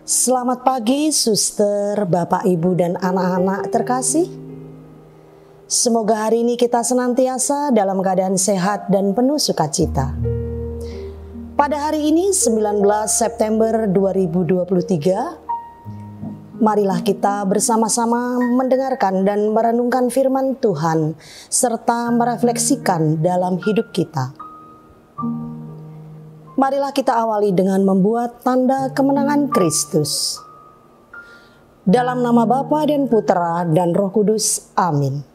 Selamat pagi, suster, bapak, ibu, dan anak-anak terkasih. Semoga hari ini kita senantiasa dalam keadaan sehat dan penuh sukacita. Pada hari ini 19 September 2023, marilah kita bersama-sama mendengarkan dan merenungkan firman Tuhan serta merefleksikan dalam hidup kita. Marilah kita awali dengan membuat tanda kemenangan Kristus. Dalam nama Bapa dan Putera dan Roh Kudus, amin.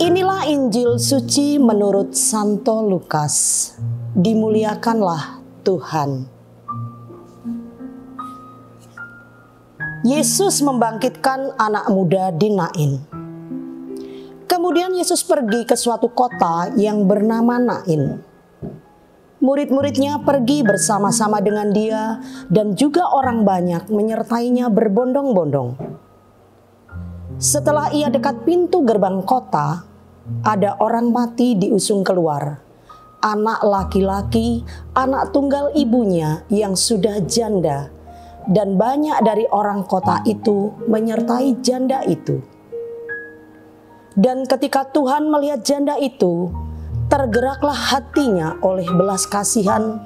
Inilah Injil suci menurut Santo Lukas. Dimuliakanlah Tuhan. Yesus membangkitkan anak muda di Nain. Kemudian Yesus pergi ke suatu kota yang bernama Nain. Murid-muridnya pergi bersama-sama dengan dia dan juga orang banyak menyertainya berbondong-bondong. Setelah ia dekat pintu gerbang kota, ada orang mati diusung keluar. Anak laki-laki, anak tunggal ibunya yang sudah janda, dan banyak dari orang kota itu menyertai janda itu. Dan ketika Tuhan melihat janda itu, tergeraklah hatinya oleh belas kasihan,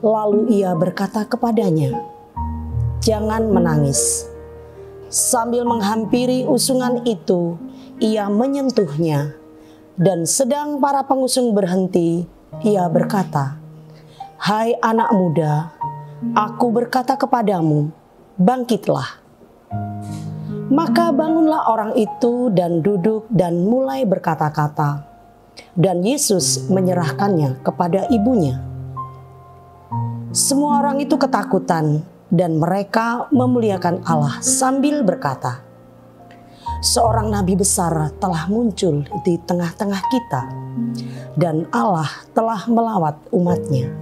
lalu ia berkata kepadanya, "Jangan menangis." Sambil menghampiri usungan itu, ia menyentuhnya, dan sedang para pengusung berhenti, ia berkata, "Hai anak muda, aku berkata kepadamu, bangkitlah." Maka bangunlah orang itu dan duduk dan mulai berkata-kata. Dan Yesus menyerahkannya kepada ibunya. Semua orang itu ketakutan dan mereka memuliakan Allah sambil berkata, "Seorang nabi besar telah muncul di tengah-tengah kita, dan Allah telah melawat umatnya."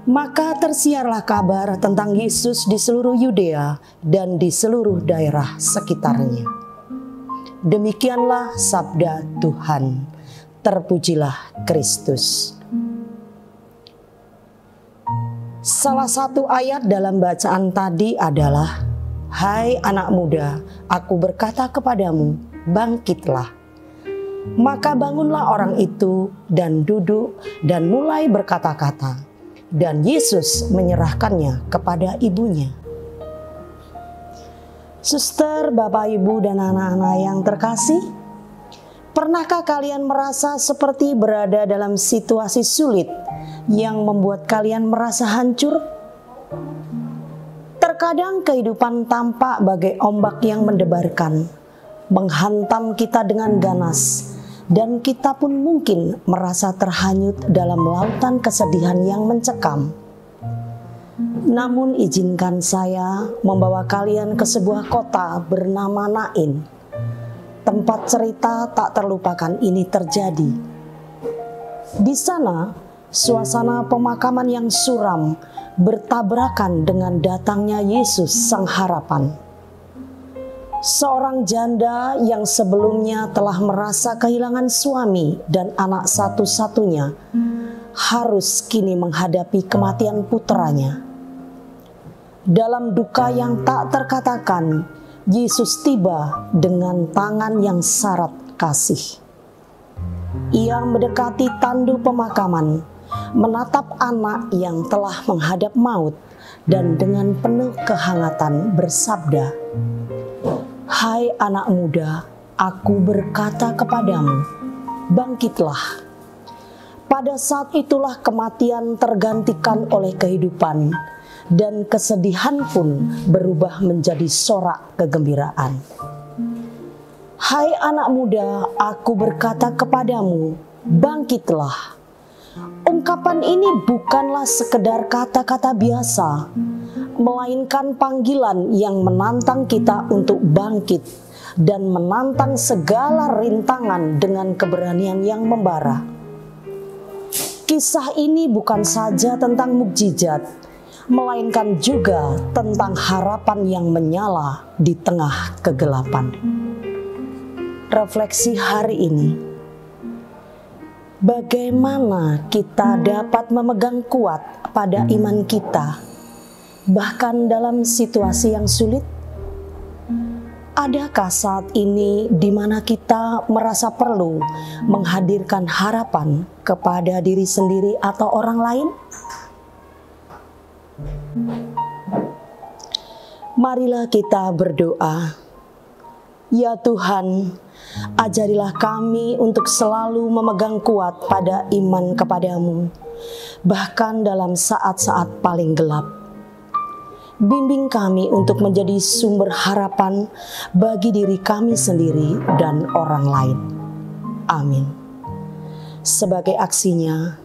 Maka tersiarlah kabar tentang Yesus di seluruh Yudea dan di seluruh daerah sekitarnya. Demikianlah sabda Tuhan. Terpujilah Kristus. Salah satu ayat dalam bacaan tadi adalah, "Hai anak muda, aku berkata kepadamu, bangkitlah." Maka bangunlah orang itu dan duduk dan mulai berkata-kata, dan Yesus menyerahkannya kepada ibunya. Suster, bapak, ibu, dan anak-anak yang terkasih, pernahkah kalian merasa seperti berada dalam situasi sulit yang membuat kalian merasa hancur? Terkadang kehidupan tampak bagai ombak yang mendebarkan, menghantam kita dengan ganas, dan kita pun mungkin merasa terhanyut dalam lautan kesedihan yang mencekam. Namun izinkan saya membawa kalian ke sebuah kota bernama Nain. Tempat cerita tak terlupakan ini terjadi. Di sana, suasana pemakaman yang suram bertabrakan dengan datangnya Yesus Sang Harapan. Seorang janda yang sebelumnya telah merasa kehilangan suami dan anak satu-satunya harus kini menghadapi kematian putranya. Dalam duka yang tak terkatakan, Yesus tiba dengan tangan yang syarat kasih. Ia mendekati tandu pemakaman, menatap anak yang telah menghadap maut, dan dengan penuh kehangatan bersabda, "Hai anak muda, aku berkata kepadamu, bangkitlah." Pada saat itulah kematian tergantikan oleh kehidupan, dan kesedihan pun berubah menjadi sorak kegembiraan. "Hai anak muda, aku berkata kepadamu, bangkitlah." Ungkapan ini bukanlah sekedar kata-kata biasa, melainkan panggilan yang menantang kita untuk bangkit dan menantang segala rintangan dengan keberanian yang membara. Kisah ini bukan saja tentang mukjizat, melainkan juga tentang harapan yang menyala di tengah kegelapan. Refleksi hari ini, bagaimana kita dapat memegang kuat pada iman kita bahkan dalam situasi yang sulit? Adakah saat ini di mana kita merasa perlu menghadirkan harapan kepada diri sendiri atau orang lain? Marilah kita berdoa. Ya Tuhan, ajarilah kami untuk selalu memegang kuat pada iman kepadamu, bahkan dalam saat-saat paling gelap. Bimbing kami untuk menjadi sumber harapan bagi diri kami sendiri dan orang lain. Amin. Sebagai aksinya,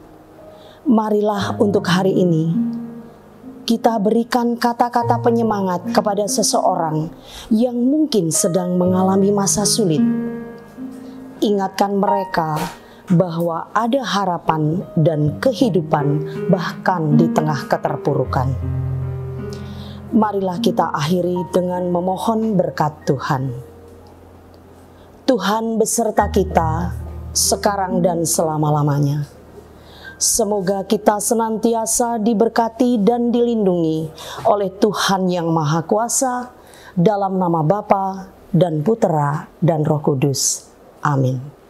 marilah untuk hari ini kita berikan kata-kata penyemangat kepada seseorang yang mungkin sedang mengalami masa sulit. Ingatkan mereka bahwa ada harapan dan kehidupan bahkan di tengah keterpurukan. Marilah kita akhiri dengan memohon berkat Tuhan. Tuhan beserta kita sekarang dan selama-lamanya. Semoga kita senantiasa diberkati dan dilindungi oleh Tuhan yang Maha Kuasa, dalam nama Bapa dan Putera dan Roh Kudus. Amin.